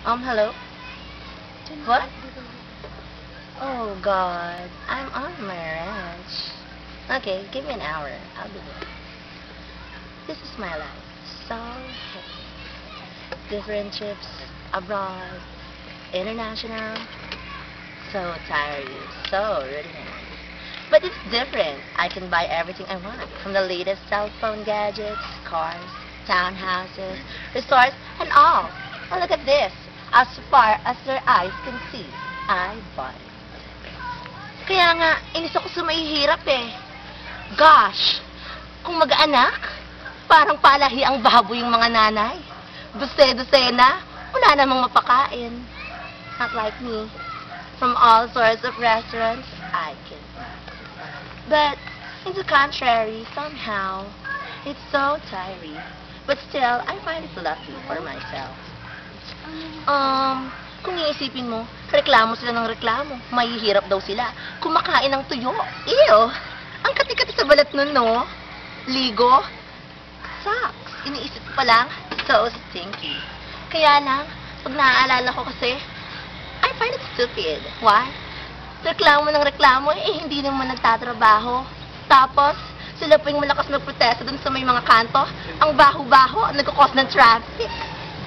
Hello? What? Oh, God. I'm on my ranch. Okay, give me an hour. I'll be there. This is my life. So hectic. Different trips abroad, international. So tiring, so rudiment. But it's different. I can buy everything I want, from the latest cell phone gadgets, cars, townhouses, resorts, and all. And look at this. As far as their eyes can see, I bought it. Kaya nga, inis ako sa mahihirap eh. Gosh, kung mag-anak, parang palahi ang baboy yung mga nanay. Dose-dosena, wala namang mapakain. Not like me. From all sorts of restaurants, I can eat. But, in the contrary, somehow, it's so tiring. But still, I find it lucky for myself. Kung iisipin mo, reklamo sila ng reklamo. Mahihirap daw sila. Kumakain ng tuyo. Ew! Ang kati-kati sa balat nun, no? Ligo? Sucks. Iniisip ko pa lang, so stinky. Kaya lang, pag naaalala ko kasi, I find it stupid. Why? Reklamo ng reklamo, hindi naman nagtatrabaho. Tapos, sila pa yung malakas magprotesta dun sa may mga kanto. Ang baho-baho, nagkakos ng traffic.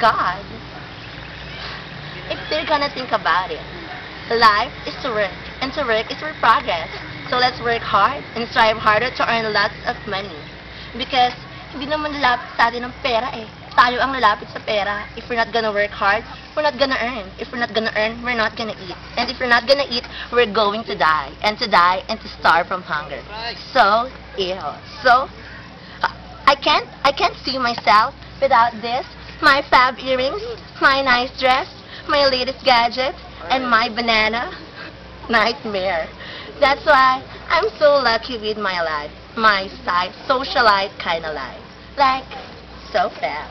God. If they're gonna think about it, life is to work, and to work is for progress. So let's work hard and strive harder to earn lots of money. Because hindi naman lalapit sa atin ng pera eh. Tayo ang lalapit sa pera. If we're not gonna work hard, we're not gonna earn. If we're not gonna earn, we're not gonna eat. And if we're not gonna eat, we're going to die. And to die and to starve from hunger. So, ew. So, I can't see myself without this. My fab earrings, my nice dress, my latest gadget, and my banana. Nightmare. That's why I'm so lucky with my life. My socialite kind of life. Like, so fab.